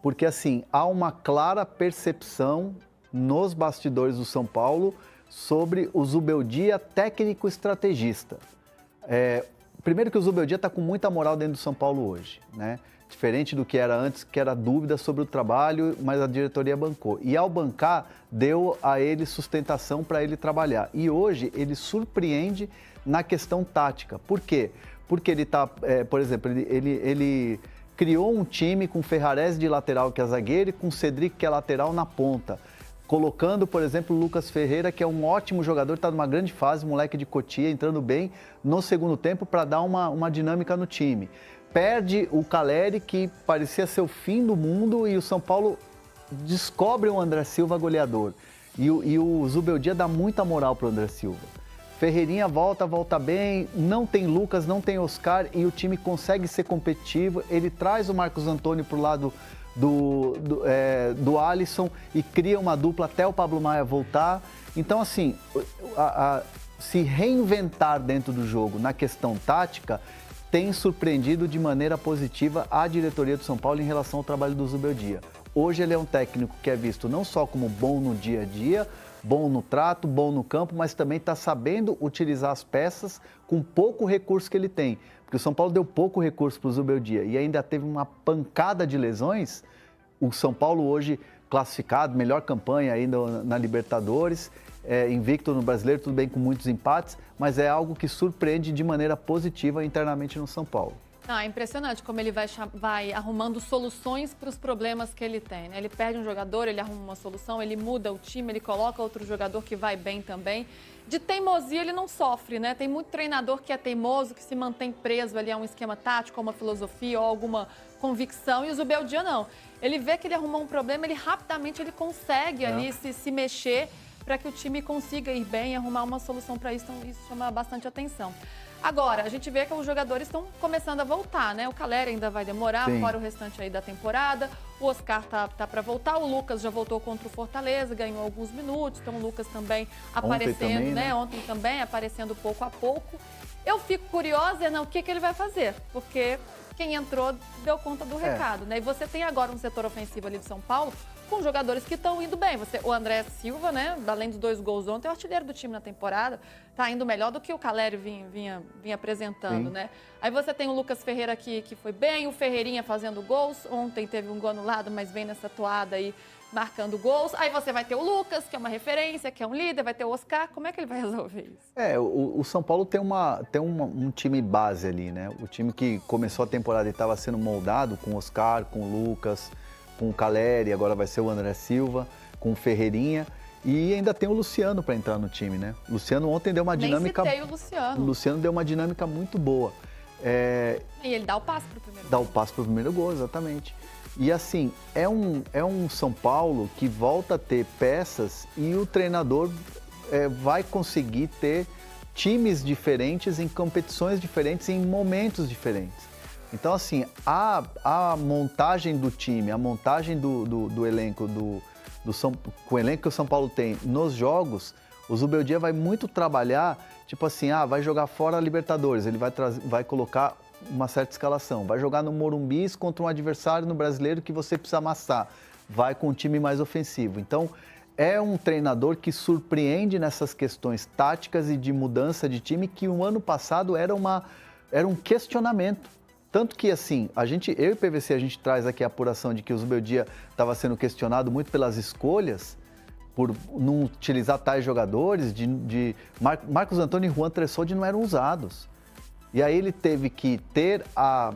porque assim, há uma clara percepção nos bastidores do São Paulo sobre o Zubeldia técnico-estrategista. Primeiro que o Zubeldia está com muita moral dentro do São Paulo hoje, né? Diferente do que era antes, que era dúvida sobre o trabalho, mas a diretoria bancou. E ao bancar, deu a ele sustentação para ele trabalhar. E hoje ele surpreende na questão tática. Por quê? Porque ele está, por exemplo, ele criou um time com Ferrarese de lateral, que é zagueiro, e com Cedric, que é lateral, na ponta. Colocando, por exemplo, o Lucas Ferreira, que é um ótimo jogador, está numa grande fase, moleque de Cotia, entrando bem no segundo tempo para dar uma dinâmica no time. Perde o Caleri, que parecia ser o fim do mundo, e o São Paulo descobre o André Silva goleador. E o Zubeldia dá muita moral para o André Silva. Ferreirinha volta bem, não tem Lucas, não tem Oscar, e o time consegue ser competitivo. Ele traz o Marcos Antônio para o lado do Alisson e cria uma dupla até o Pablo Maia voltar. Então, assim, se reinventar dentro do jogo na questão tática tem surpreendido de maneira positiva a diretoria do São Paulo em relação ao trabalho do Zubeldia. Hoje ele é um técnico que é visto não só como bom no dia a dia, bom no trato, bom no campo, mas também está sabendo utilizar as peças com pouco recurso que ele tem. Porque o São Paulo deu pouco recurso para o Zubeldia e ainda teve uma pancada de lesões. O São Paulo hoje classificado, melhor campanha ainda na Libertadores, invicto no Brasileiro, tudo bem com muitos empates, mas é algo que surpreende de maneira positiva internamente no São Paulo. Não, é impressionante como ele vai arrumando soluções para os problemas que ele tem, né? Ele perde um jogador, ele arruma uma solução, ele muda o time, ele coloca outro jogador que vai bem também. De teimosia ele não sofre, né? Tem muito treinador que é teimoso, que se mantém preso ali a um esquema tático, a uma filosofia ou alguma convicção, e o Zubeldia não. Ele vê que ele arrumou um problema, ele rapidamente consegue ali se mexer para que o time consiga ir bem e arrumar uma solução para isso, então isso chama bastante atenção. Agora, a gente vê que os jogadores estão começando a voltar, né? O Caleri ainda vai demorar, Sim. fora o restante aí da temporada. O Oscar tá para voltar, o Lucas já voltou contra o Fortaleza, ganhou alguns minutos, então o Lucas também aparecendo, também, né? Ontem também aparecendo pouco a pouco. Eu fico curiosa, o que ele vai fazer, porque quem entrou deu conta do recado, né? E você tem agora um setor ofensivo ali de São Paulo com jogadores que estão indo bem. O André Silva, né, além dos 2 gols ontem, é o artilheiro do time na temporada, tá indo melhor do que o Caleri vinha apresentando, né? Aí você tem o Lucas Ferreira que foi bem, o Ferreirinha fazendo gols, ontem teve um gol anulado, mas vem nessa toada aí marcando gols. Aí você vai ter o Lucas, que é uma referência, que é um líder, vai ter o Oscar. Como é que ele vai resolver isso? O São Paulo tem um time base ali, né? O time que começou a temporada e estava sendo moldado com o Oscar, com o Lucas, com o Caleri, agora vai ser o André Silva, com o Ferreirinha. E ainda tem o Luciano para entrar no time, né? O Luciano ontem deu uma dinâmica... Nem citei o Luciano. O Luciano deu uma dinâmica muito boa. E ele dá o passe para o primeiro Dá gol. o passe para o primeiro gol, exatamente. E assim, é um São Paulo que volta a ter peças e o treinador vai conseguir ter times diferentes em competições diferentes, em momentos diferentes. Então, assim, a montagem do time, a montagem do elenco, com o elenco que o São Paulo tem nos jogos, o Zubeldia vai muito trabalhar, tipo assim, vai jogar fora a Libertadores, ele vai colocar uma certa escalação, vai jogar no Morumbi contra um adversário no Brasileiro que você precisa amassar, vai com um time mais ofensivo. Então, é um treinador que surpreende nessas questões táticas e de mudança de time que o ano passado era um questionamento. Tanto que, assim, eu e o PVC, a gente traz aqui a apuração de que o Zubeldia estava sendo questionado muito pelas escolhas, por não utilizar tais jogadores, Marcos Antônio e Juan Tressoldi não eram usados. E aí ele teve que ter a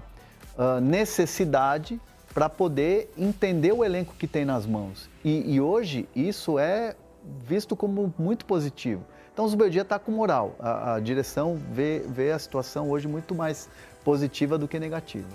necessidade para poder entender o elenco que tem nas mãos. E hoje isso é visto como muito positivo. Então o Zubeldia está com moral. A direção vê a situação hoje muito mais positiva do que negativa.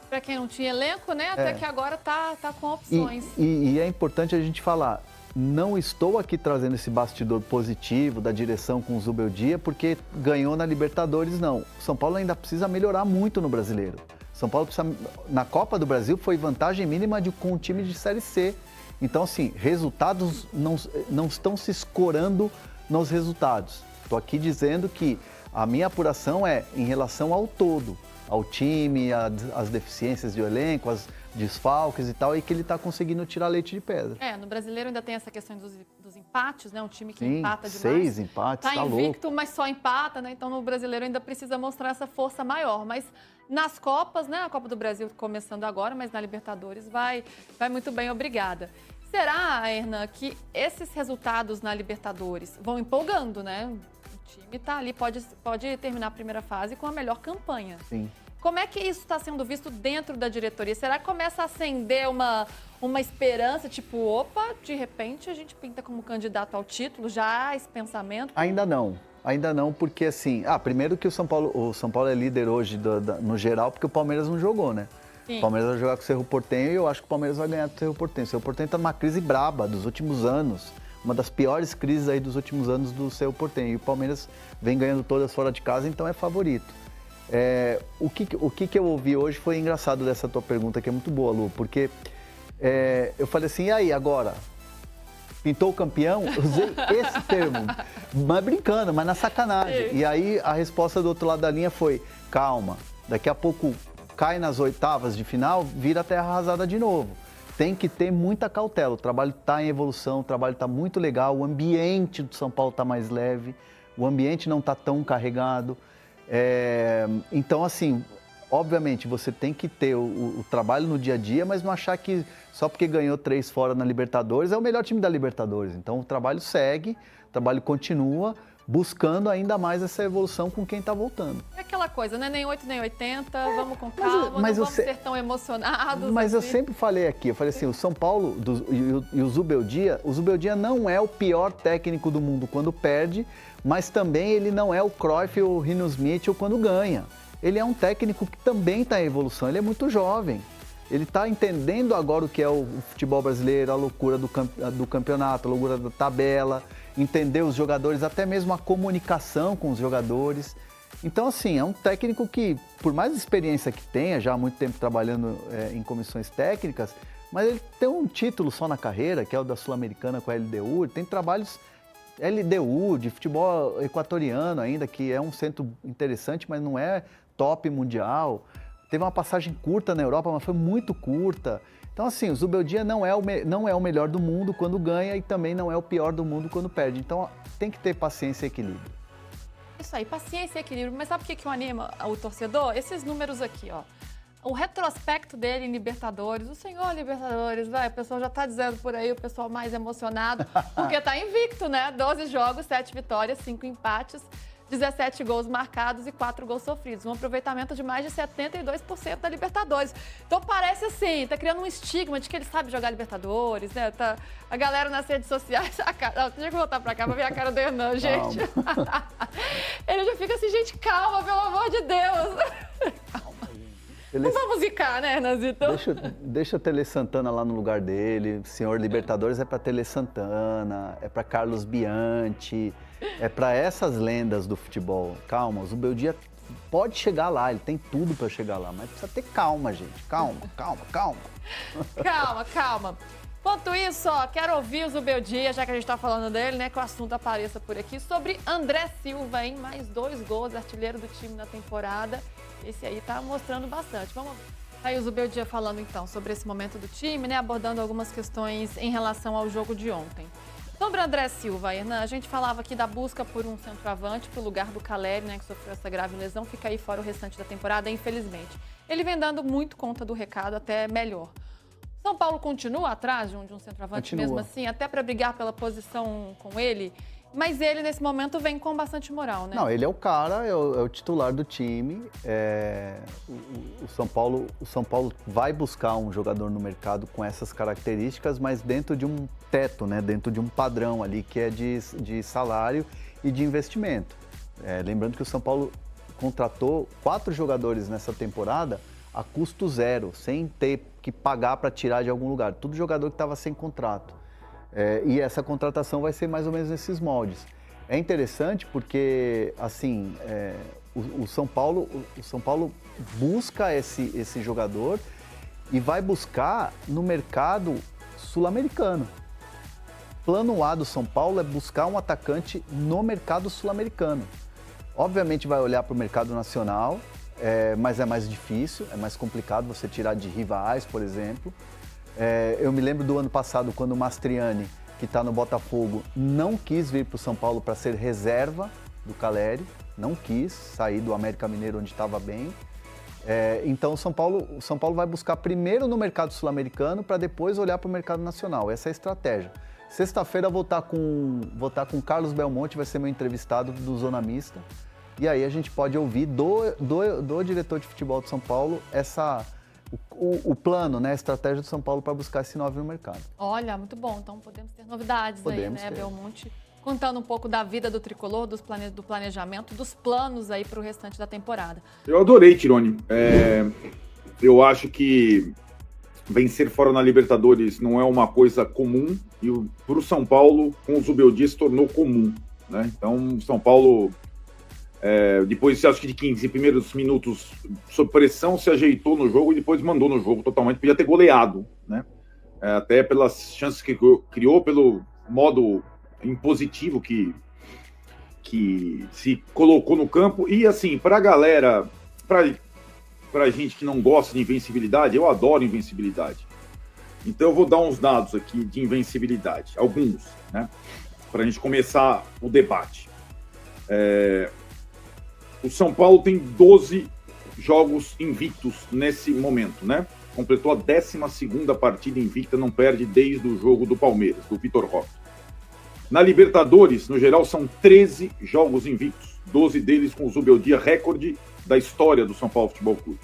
Para quem não tinha elenco, né? Até que agora tá com opções. E é importante a gente falar, não estou aqui trazendo esse bastidor positivo da direção com o Zubeldia porque ganhou na Libertadores, não. O São Paulo ainda precisa melhorar muito no Brasileiro. São Paulo precisa, na Copa do Brasil foi vantagem mínima com o time de Série C. Então, assim, resultados não estão se escorando nos resultados. Estou aqui dizendo que a minha apuração é em relação ao todo, ao time, às deficiências do elenco, desfalques e tal, e que ele está conseguindo tirar leite de pedra. No Brasileiro ainda tem essa questão dos empates, né? Um time que Sim, empata demais. 6 empates, tá invicto, mas só empata, né? Então no Brasileiro ainda precisa mostrar essa força maior. Mas nas Copas, né? A Copa do Brasil começando agora, mas na Libertadores vai muito bem, obrigada. Será, Hernan, que esses resultados na Libertadores vão empolgando, né? O time tá ali, pode terminar a primeira fase com a melhor campanha. Sim. Como é que isso está sendo visto dentro da diretoria? Será que começa a acender uma esperança, tipo, opa, de repente a gente pinta como candidato ao título? Já há esse pensamento? Ainda não, porque assim, primeiro que o São Paulo é líder hoje no geral, porque o Palmeiras não jogou, né? Sim. O Palmeiras vai jogar com o Cerro Porteño e eu acho que o Palmeiras vai ganhar do Cerro Porteño. O Cerro Porteño está numa crise braba dos últimos anos, uma das piores crises aí dos últimos anos do Cerro Porteño. E o Palmeiras vem ganhando todas fora de casa, então é favorito. O que eu ouvi hoje foi engraçado dessa tua pergunta, que é muito boa, Lu, porque eu falei assim, e aí, agora? Pintou o campeão? Usei esse termo, mas brincando, mas na sacanagem. E aí a resposta do outro lado da linha foi, calma, daqui a pouco cai nas oitavas de final, vira terra arrasada de novo. Tem que ter muita cautela, o trabalho está em evolução, o trabalho está muito legal, o ambiente do São Paulo está mais leve, o ambiente não está tão carregado. Então, assim, obviamente você tem que ter o trabalho no dia a dia, mas não achar que só porque ganhou 3 fora na Libertadores é o melhor time da Libertadores. Então o trabalho segue, o trabalho continua, buscando ainda mais essa evolução com quem está voltando. É aquela coisa, né? Nem 8 nem 80, vamos com calma, não vamos ser tão emocionados. Mas assim. Eu sempre falei aqui, eu falei assim, o São Paulo e o Zubeldia não é o pior técnico do mundo quando perde, mas também ele não é o Cruyff ou o Rinus Michel quando ganha. Ele é um técnico que também está em evolução, ele é muito jovem. Ele está entendendo agora o que é o futebol brasileiro, a loucura do campeonato, a loucura da tabela, entender os jogadores, até mesmo a comunicação com os jogadores. Então, assim, é um técnico que, por mais experiência que tenha, já há muito tempo trabalhando em comissões técnicas, mas ele tem um título só na carreira, que é o da Sul-Americana com a LDU, ele tem trabalhos LDU, de futebol equatoriano ainda, que é um centro interessante, mas não é top mundial. Teve uma passagem curta na Europa, mas foi muito curta. Então, assim, o Zubeldia não é o melhor do mundo quando ganha e também não é o pior do mundo quando perde. Então, tem que ter paciência e equilíbrio. Isso aí, paciência e equilíbrio. Mas sabe o que anima o torcedor? Esses números aqui, ó. O retrospecto dele em Libertadores, o senhor Libertadores, o pessoal já tá dizendo por aí, o pessoal mais emocionado, porque tá invicto, né? 12 jogos, 7 vitórias, 5 empates, 17 gols marcados e 4 gols sofridos. Um aproveitamento de mais de 72% da Libertadores. Então parece assim, tá criando um estigma de que ele sabe jogar Libertadores, né? Tá, a galera nas redes sociais... Deixa eu voltar pra cá pra ver a cara do Hernan, gente. Ele já fica assim, gente, calma, pelo amor de Deus. Calma. Não vamos zicar, né, Hernanzito? Deixa o Tele Santana lá no lugar dele. Senhor Libertadores é para Tele Santana, é para Carlos Bianchi, é para essas lendas do futebol. Calma, o Zubeldia pode chegar lá, ele tem tudo para chegar lá, mas precisa ter calma, gente. Calma. Calma. Enquanto isso, quero ouvir o Zubeldia, já que a gente está falando dele, né, que o assunto apareça por aqui, sobre André Silva, hein? Mais 2 gols, artilheiro do time na temporada. Esse aí tá mostrando bastante. Vamos ver. Aí o Zubeldia falando então sobre esse momento do time, né, abordando algumas questões em relação ao jogo de ontem. Sobre André Silva, Hernan, a gente falava aqui da busca por um centroavante para o lugar do Caleri, né, que sofreu essa grave lesão, fica aí fora o restante da temporada, infelizmente. Ele vem dando muito conta do recado, até melhor. São Paulo continua atrás de um centroavante mesmo assim, até para brigar pela posição com ele, mas ele nesse momento vem com bastante moral, né? Não, ele é o cara, é o titular do time. O São Paulo vai buscar um jogador no mercado com essas características, mas dentro de um teto, né? Dentro de um padrão ali que é de salário e de investimento. Lembrando que o São Paulo contratou 4 jogadores nessa temporada a custo zero, sem ter que pagar para tirar de algum lugar. Tudo jogador que estava sem contrato. E essa contratação vai ser mais ou menos nesses moldes. É interessante porque, assim, o São Paulo busca esse jogador e vai buscar no mercado sul-americano. Plano A do São Paulo é buscar um atacante no mercado sul-americano. Obviamente vai olhar para o mercado nacional, mas é mais difícil, é mais complicado você tirar de rivais, por exemplo. Eu me lembro do ano passado, quando o Mastriani, que está no Botafogo, não quis vir para o São Paulo para ser reserva do Calleri, não quis sair do América Mineiro, onde estava bem. Então o São Paulo vai buscar primeiro no mercado sul-americano para depois olhar para o mercado nacional. Essa é a estratégia. Sexta-feira vou estar com Carlos Belmonte, vai ser meu entrevistado do Zona Mista. E aí a gente pode ouvir do diretor de futebol de São Paulo o plano, né, a estratégia do São Paulo para buscar esse 9 no mercado. Olha, muito bom. Então podemos ter novidades aí, né, Belmonte? Contando um pouco da vida do Tricolor, do planejamento, dos planos aí para o restante da temporada. Eu adorei, Tironi. Eu acho que vencer fora na Libertadores não é uma coisa comum e para o São Paulo, com o Zubeldia, se tornou comum, né? Então, o São Paulo, depois, acho que de 15 primeiros minutos sob pressão, se ajeitou no jogo e depois mandou no jogo totalmente. Podia ter goleado, né? Até pelas chances que criou, pelo modo impositivo que se colocou no campo. E assim, pra galera, pra gente que não gosta de invencibilidade, eu adoro invencibilidade. Então eu vou dar uns dados aqui de invencibilidade, alguns, né, pra gente começar o debate. O São Paulo tem 12 jogos invictos nesse momento, né? Completou a 12ª partida invicta, não perde desde o jogo do Palmeiras, do Vitor Roque. Na Libertadores, no geral, são 13 jogos invictos, 12 deles com o Zubeldia, recorde da história do São Paulo Futebol Clube.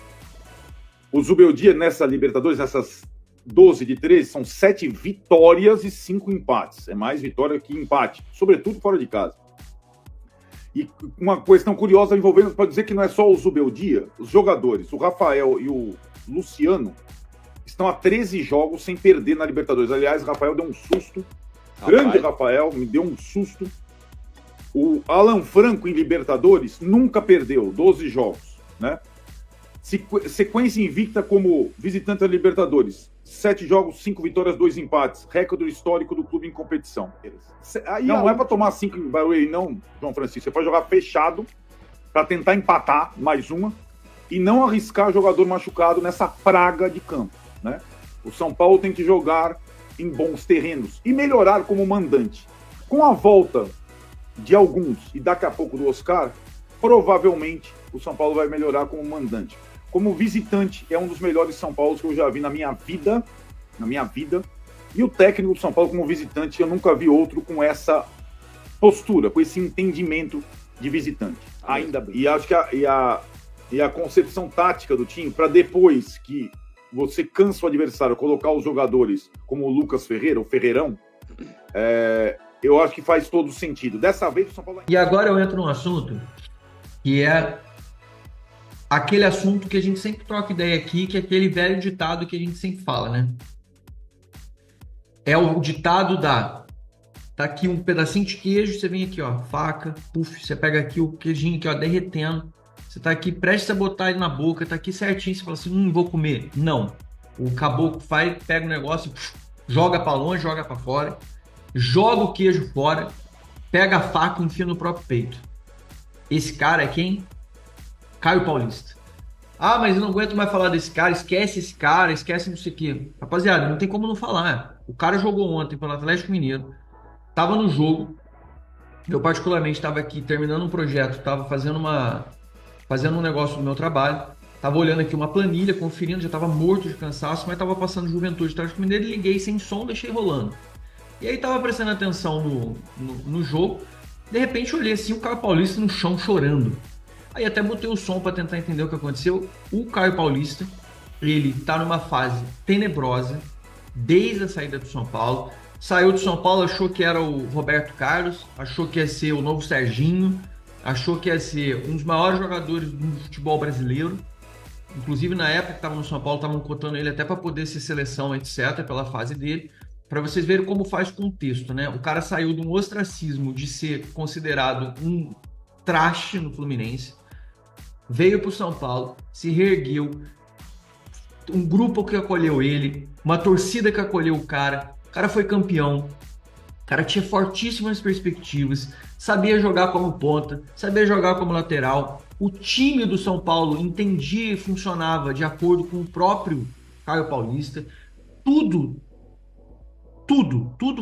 O Zubeldia, nessa Libertadores, nessas 12 de 13, são 7 vitórias e 5 empates. É mais vitória que empate, sobretudo fora de casa. E uma questão curiosa envolvendo, para dizer que não é só o Zubeldia, os jogadores, o Rafael e o Luciano, estão há 13 jogos sem perder na Libertadores. Aliás, o Rafael deu um susto. Grande Rafael, me deu um susto. O Alan Franco em Libertadores nunca perdeu 12 jogos, né? Sequência invicta como visitante da Libertadores. 7 jogos, 5 vitórias, 2 empates. Recorde histórico do clube em competição. Aí não é para tomar 5 em barulho, não, João Francisco. Você pode jogar fechado para tentar empatar mais uma e não arriscar jogador machucado nessa praga de campo, né? O São Paulo tem que jogar em bons terrenos e melhorar como mandante. Com a volta de alguns e daqui a pouco do Oscar, provavelmente o São Paulo vai melhorar como mandante. Como visitante, é um dos melhores São Paulos que eu já vi na minha vida. E o técnico do São Paulo como visitante, eu nunca vi outro com essa postura, com esse entendimento de visitante. Ainda bem. E acho que a concepção tática do time, para depois que você cansa o adversário, colocar os jogadores como o Lucas Ferreira, o Ferreirão, eu acho que faz todo sentido. Dessa vez o São Paulo... E agora eu entro num assunto que é aquele assunto que a gente sempre troca ideia aqui, que é aquele velho ditado que a gente sempre fala, né? É o ditado tá aqui um pedacinho de queijo, você vem aqui, ó, faca, puf, você pega aqui o queijinho aqui, ó, derretendo. Você tá aqui prestes a botar ele na boca, tá aqui certinho, você fala assim, vou comer. Não. O caboclo pega o negócio, joga pra longe, joga pra fora, joga o queijo fora, pega a faca e enfia no próprio peito. Esse cara é quem? Caio Paulista. Ah, mas eu não aguento mais falar desse cara, esquece não sei o quê. Rapaziada, não tem como não falar. O cara jogou ontem pelo Atlético Mineiro, tava no jogo, eu particularmente estava aqui terminando um projeto, estava fazendo um negócio do meu trabalho, tava olhando aqui uma planilha, conferindo, já tava morto de cansaço, mas tava passando Juventude Atlético Mineiro e liguei sem som, deixei rolando. E aí tava prestando atenção no jogo, de repente eu olhei assim, o Caio Paulista no chão chorando. Aí até botei o som para tentar entender o que aconteceu. O Caio Paulista, ele tá numa fase tenebrosa desde a saída do São Paulo. Saiu do São Paulo, achou que era o Roberto Carlos, achou que ia ser o novo Serginho, achou que ia ser um dos maiores jogadores do futebol brasileiro. Inclusive, na época que estava no São Paulo, estavam cotando ele até para poder ser seleção, etc., pela fase dele. Para vocês verem como faz contexto, né? O cara saiu de um ostracismo de ser considerado um traste no Fluminense, veio para o São Paulo, se reergueu, um grupo que acolheu ele, uma torcida que acolheu o cara foi campeão, o cara tinha fortíssimas perspectivas, sabia jogar como ponta, sabia jogar como lateral, O time do São Paulo entendia e funcionava de acordo com o próprio Caio Paulista. Tudo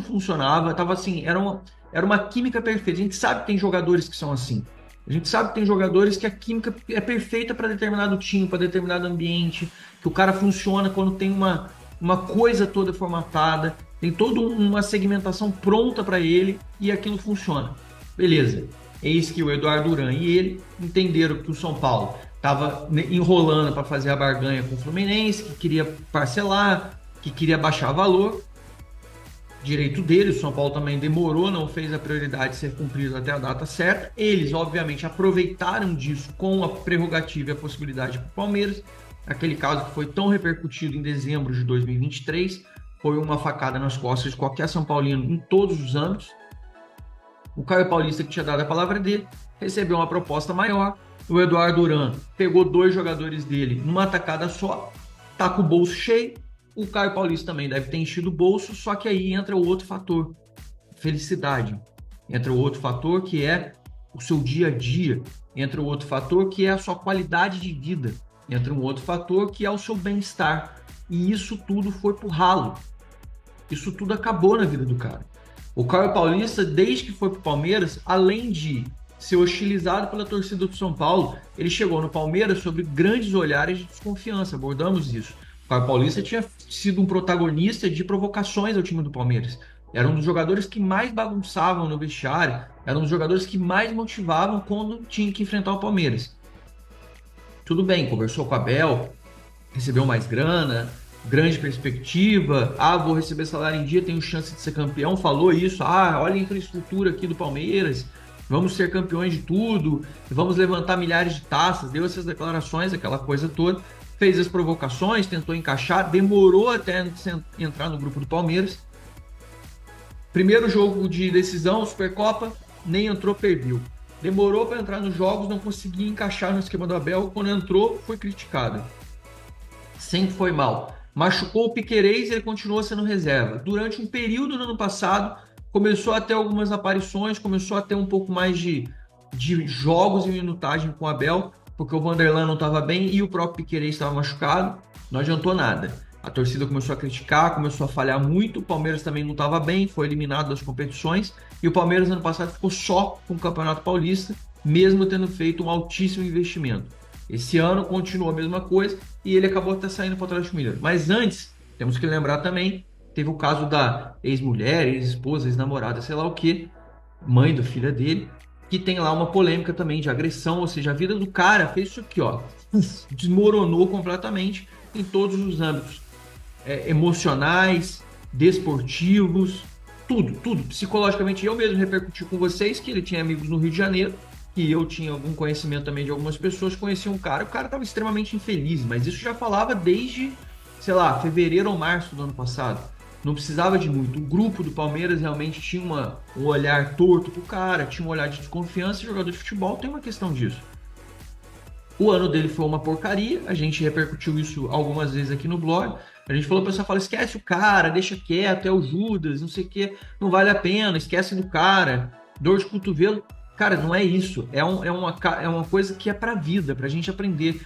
funcionava. Tava assim, era uma química perfeita. A gente sabe que tem jogadores que são assim. A gente sabe que tem jogadores que a química é perfeita para determinado time, para determinado ambiente, que o cara funciona quando tem uma coisa toda formatada, tem toda uma segmentação pronta para ele e aquilo funciona. Beleza. Eis que o Eduardo Duran e ele entenderam que o São Paulo estava enrolando para fazer a barganha com o Fluminense, que queria parcelar, que queria baixar valor. Direito dele, o São Paulo também demorou, não fez a prioridade ser cumprida até a data certa. Eles, obviamente, aproveitaram disso com a prerrogativa e a possibilidade para o Palmeiras. Aquele caso que foi tão repercutido em dezembro de 2023, foi uma facada nas costas de qualquer São Paulino em todos os âmbitos. O Caio Paulista, que tinha dado a palavra dele, recebeu uma proposta maior. O Eduardo Duran pegou 2 jogadores dele numa tacada só, tá com o bolso cheio. O Caio Paulista também deve ter enchido o bolso, só que aí entra o outro fator, felicidade. Entra o outro fator que é o seu dia a dia. Entra o outro fator que é a sua qualidade de vida. Entra um outro fator que é o seu bem-estar. E isso tudo foi pro ralo. Isso tudo acabou na vida do cara. O Caio Paulista, desde que foi pro Palmeiras, além de ser hostilizado pela torcida do São Paulo, ele chegou no Palmeiras sobre grandes olhares de desconfiança, abordamos isso. O Caio Paulista tinha sido um protagonista de provocações ao time do Palmeiras. Era um dos jogadores que mais bagunçavam no vestiário, era um dos jogadores que mais motivavam quando tinha que enfrentar o Palmeiras. Tudo bem, conversou com o Abel, recebeu mais grana, grande perspectiva, vou receber salário em dia, tenho chance de ser campeão, falou isso, olha a infraestrutura aqui do Palmeiras, vamos ser campeões de tudo, vamos levantar milhares de taças, deu essas declarações, aquela coisa toda, fez as provocações, tentou encaixar, demorou até entrar no grupo do Palmeiras. Primeiro jogo de decisão, Supercopa, nem entrou, perdeu. Demorou para entrar nos jogos, não conseguia encaixar no esquema do Abel, quando entrou, foi criticado. Sempre foi mal. Machucou o Piquerez e ele continuou sendo reserva. Durante um período no ano passado, começou a ter algumas aparições, começou a ter um pouco mais de jogos e minutagem com o Abel, porque o Vanderlan não estava bem e o próprio Piquerez estava machucado, não adiantou nada. A torcida começou a criticar, começou a falhar muito, o Palmeiras também não estava bem, foi eliminado das competições, e o Palmeiras ano passado ficou só com o Campeonato Paulista, mesmo tendo feito um altíssimo investimento. Esse ano continuou a mesma coisa e ele acabou até saindo para o Atlético Mineiro. Mas antes, temos que lembrar também, teve o caso da ex-mulher, ex-esposa, ex-namorada, sei lá o que, mãe do filho dele, que tem lá uma polêmica também de agressão, ou seja, a vida do cara fez isso aqui, desmoronou completamente em todos os âmbitos, emocionais, desportivos, tudo, psicologicamente. Eu mesmo repercuti com vocês que ele tinha amigos no Rio de Janeiro, que eu tinha algum conhecimento também de algumas pessoas, conheciam o cara estava extremamente infeliz, mas isso já falava desde, sei lá, fevereiro ou março do ano passado. Não precisava de muito. O grupo do Palmeiras realmente tinha um olhar torto pro cara, tinha um olhar de desconfiança, e o jogador de futebol tem uma questão disso. O ano dele foi uma porcaria, a gente repercutiu isso algumas vezes aqui no blog. A gente falou, o pessoal fala, esquece o cara, deixa quieto, é o Judas, não sei o que, não vale a pena, esquece do cara, dor de cotovelo. Cara, não é isso, é uma coisa que é pra vida, pra gente aprender.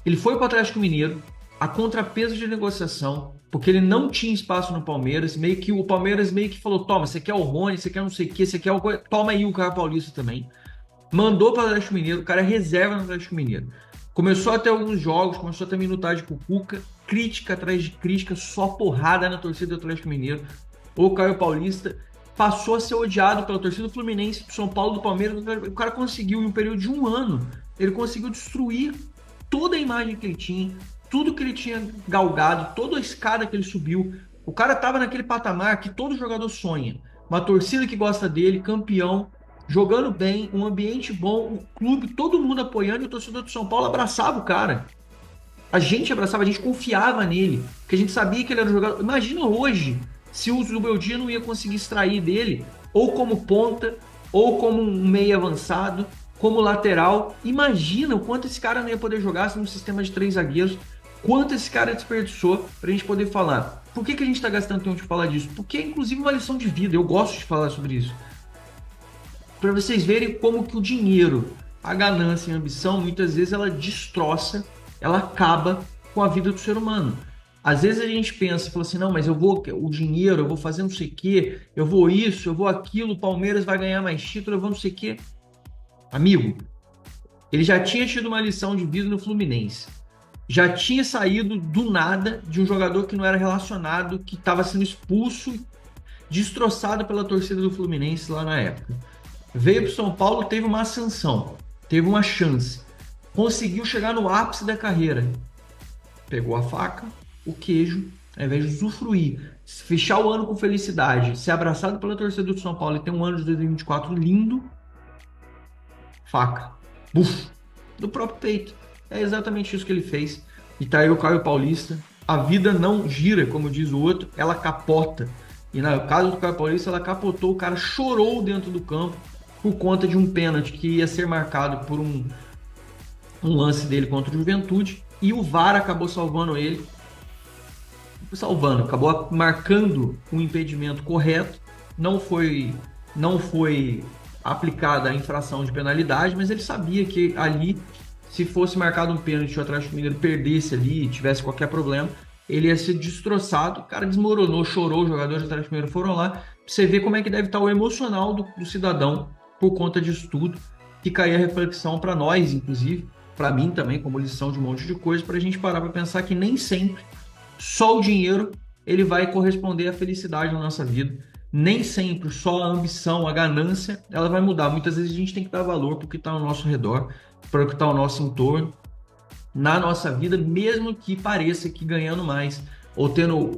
Ele foi pro Atlético Mineiro, a contrapeso de negociação, porque ele não tinha espaço no Palmeiras, o Palmeiras falou, toma, você quer o Rony, você quer não sei o que, você quer toma aí o Caio Paulista também. Mandou para o Atlético Mineiro, o cara é reserva no Atlético Mineiro. Começou a ter alguns jogos, começou a ter minutagem com o Cuca, crítica atrás de crítica, só porrada na torcida do Atlético Mineiro. O Caio Paulista passou a ser odiado pela torcida do Fluminense, do São Paulo, do Palmeiras. O cara conseguiu, em um período de um ano, ele conseguiu destruir toda a imagem que ele tinha, tudo que ele tinha galgado, toda a escada que ele subiu. O cara estava naquele patamar que todo jogador sonha. Uma torcida que gosta dele, campeão, jogando bem, um ambiente bom, um clube, todo mundo apoiando, e o torcedor do São Paulo abraçava o cara. A gente abraçava, a gente confiava nele, porque a gente sabia que ele era um jogador. Imagina hoje, se o Zubeldia não ia conseguir extrair dele, ou como ponta, ou como um meia avançado, como lateral. Imagina o quanto esse cara não ia poder jogar num sistema de 3 zagueiros, quanto esse cara desperdiçou pra gente poder falar. Por que a gente tá gastando tempo de falar disso? Porque é inclusive uma lição de vida, eu gosto de falar sobre isso. Para vocês verem como que o dinheiro a ganância e a ambição, muitas vezes ela destroça, ela acaba com a vida do ser humano. Às vezes a gente pensa, fala assim, não, mas eu vou, o dinheiro, eu vou fazer não sei o quê, eu vou isso, eu vou aquilo, o Palmeiras vai ganhar mais título, eu vou não sei o quê. Amigo, ele já tinha tido uma lição de vida no Fluminense. Já tinha saído do nada de um jogador que não era relacionado, que estava sendo expulso, destroçado pela torcida do Fluminense lá na época. Veio para o São Paulo, teve uma ascensão, teve uma chance, conseguiu chegar no ápice da carreira. Pegou a faca, o queijo, ao invés de usufruir, fechar o ano com felicidade, ser abraçado pela torcida do São Paulo e ter um ano de 2024 lindo, faca, buf, do próprio peito. É exatamente isso que ele fez. E tá aí o Caio Paulista. A vida não gira, como diz o outro, ela capota. E no caso do Caio Paulista, ela capotou, o cara chorou dentro do campo por conta de um pênalti que ia ser marcado por um lance dele contra o Juventude. E o VAR acabou salvando ele. Acabou marcando o impedimento correto. Não foi aplicada a infração de penalidade, mas ele sabia que ali, se fosse marcado um pênalti e o Atlético Mineiro perdesse ali, tivesse qualquer problema, ele ia ser destroçado. O cara desmoronou, chorou, os jogadores do Atlético Mineiro foram lá. Você vê como é que deve estar o emocional do cidadão por conta disso tudo. Fica aí a reflexão para nós, inclusive, para mim também, como lição de um monte de coisa, para a gente parar para pensar que nem sempre só o dinheiro ele vai corresponder à felicidade na nossa vida. Nem sempre só a ambição, a ganância, ela vai mudar. Muitas vezes a gente tem que dar valor para o que está ao nosso redor, para o que está ao nosso entorno, na nossa vida, mesmo que pareça que ganhando mais, ou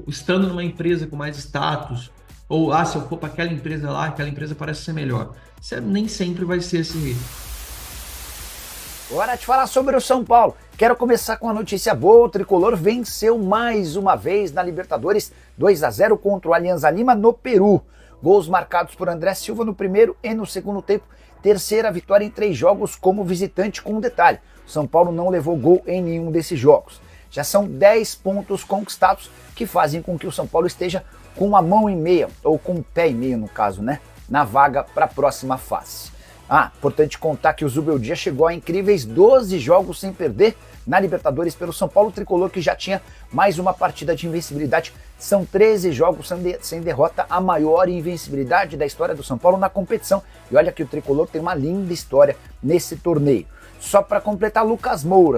estando numa empresa com mais status, ou se eu for para aquela empresa lá, aquela empresa parece ser melhor. Isso nem sempre vai ser assim. Hora de falar sobre o São Paulo. Quero começar com uma notícia boa. O Tricolor venceu mais uma vez na Libertadores 2-0 contra o Alianza Lima no Peru. Gols marcados por André Silva no primeiro e no segundo tempo. Terceira vitória em 3 jogos como visitante, com um detalhe: o São Paulo não levou gol em nenhum desses jogos. Já são 10 pontos conquistados, que fazem com que o São Paulo esteja com uma mão e meia, ou com um pé e meio no caso, né, na vaga para a próxima fase. Importante contar que o Zubeldia chegou a incríveis 12 jogos sem perder na Libertadores pelo São Paulo. Tricolor que já tinha mais uma partida de invencibilidade. São 13 jogos sem derrota, a maior invencibilidade da história do São Paulo na competição. E olha que o Tricolor tem uma linda história nesse torneio. Só para completar, Lucas Moura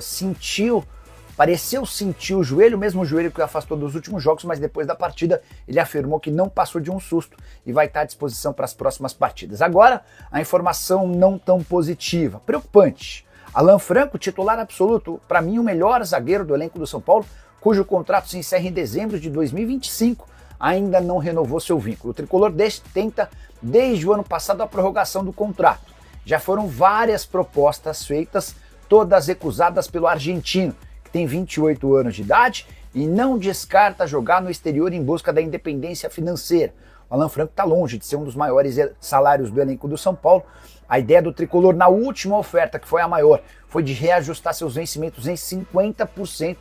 pareceu sentir o joelho, mesmo o joelho que o afastou dos últimos jogos, mas depois da partida ele afirmou que não passou de um susto e vai estar à disposição para as próximas partidas. Agora, a informação não tão positiva, preocupante. Alan Franco, titular absoluto, para mim o melhor zagueiro do elenco do São Paulo, cujo contrato se encerra em dezembro de 2025, ainda não renovou seu vínculo. O Tricolor tenta desde o ano passado a prorrogação do contrato. Já foram várias propostas feitas, todas recusadas pelo argentino, tem 28 anos de idade e não descarta jogar no exterior em busca da independência financeira. O Alan Franco está longe de ser um dos maiores salários do elenco do São Paulo. A ideia do Tricolor na última oferta, que foi a maior, foi de reajustar seus vencimentos em 50%.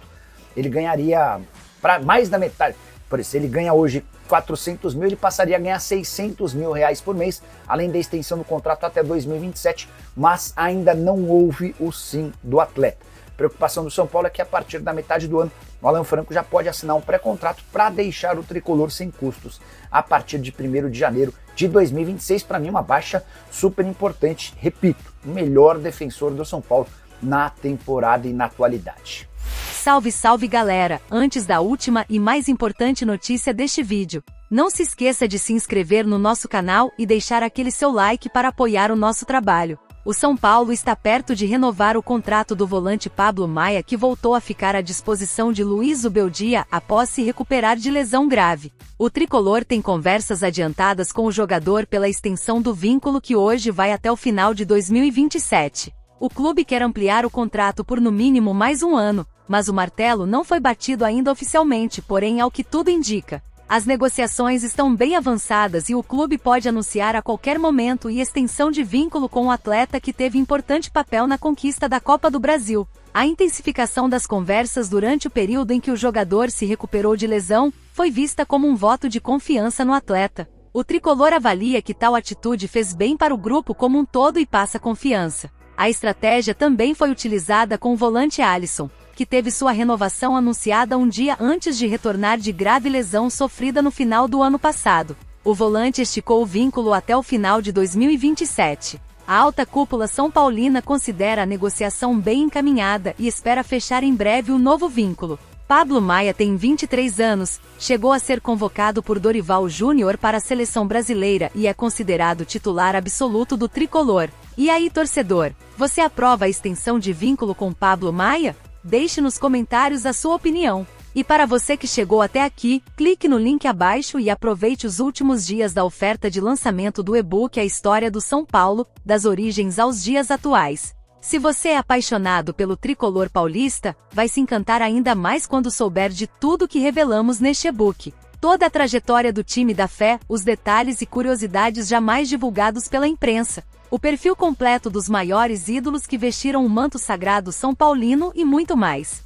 Ele ganharia para mais da metade. Por isso, ele ganha hoje 400 mil, ele passaria a ganhar 600 mil reais por mês, além da extensão do contrato até 2027, mas ainda não houve o sim do atleta. A preocupação do São Paulo é que a partir da metade do ano, o Alan Franco já pode assinar um pré-contrato para deixar o Tricolor sem custos a partir de 1º de janeiro de 2026. Para mim, uma baixa super importante. Repito, o melhor defensor do São Paulo na temporada e na atualidade. Salve, salve galera! Antes da última e mais importante notícia deste vídeo, não se esqueça de se inscrever no nosso canal e deixar aquele seu like para apoiar o nosso trabalho. O São Paulo está perto de renovar o contrato do volante Pablo Maia, que voltou a ficar à disposição de Luiz Zubeldia após se recuperar de lesão grave. O tricolor tem conversas adiantadas com o jogador pela extensão do vínculo, que hoje vai até o final de 2027. O clube quer ampliar o contrato por no mínimo mais um ano, mas o martelo não foi batido ainda oficialmente, porém, ao que tudo indica, as negociações estão bem avançadas e o clube pode anunciar a qualquer momento e extensão de vínculo com o atleta, que teve importante papel na conquista da Copa do Brasil. A intensificação das conversas durante o período em que o jogador se recuperou de lesão foi vista como um voto de confiança no atleta. O tricolor avalia que tal atitude fez bem para o grupo como um todo e passa confiança. A estratégia também foi utilizada com o volante Alisson, que teve sua renovação anunciada um dia antes de retornar de grave lesão sofrida no final do ano passado. O volante esticou o vínculo até o final de 2027. A alta cúpula são paulina considera a negociação bem encaminhada e espera fechar em breve o novo vínculo. Pablo Maia tem 23 anos, chegou a ser convocado por Dorival Júnior para a seleção brasileira e é considerado titular absoluto do tricolor. E aí, torcedor, você aprova a extensão de vínculo com Pablo Maia? Deixe nos comentários a sua opinião. E para você que chegou até aqui, clique no link abaixo e aproveite os últimos dias da oferta de lançamento do e-book A História do São Paulo, das origens aos dias atuais. Se você é apaixonado pelo tricolor paulista, vai se encantar ainda mais quando souber de tudo que revelamos neste e-book. Toda a trajetória do time da fé, os detalhes e curiosidades jamais divulgados pela imprensa, o perfil completo dos maiores ídolos que vestiram o manto sagrado são paulino e muito mais.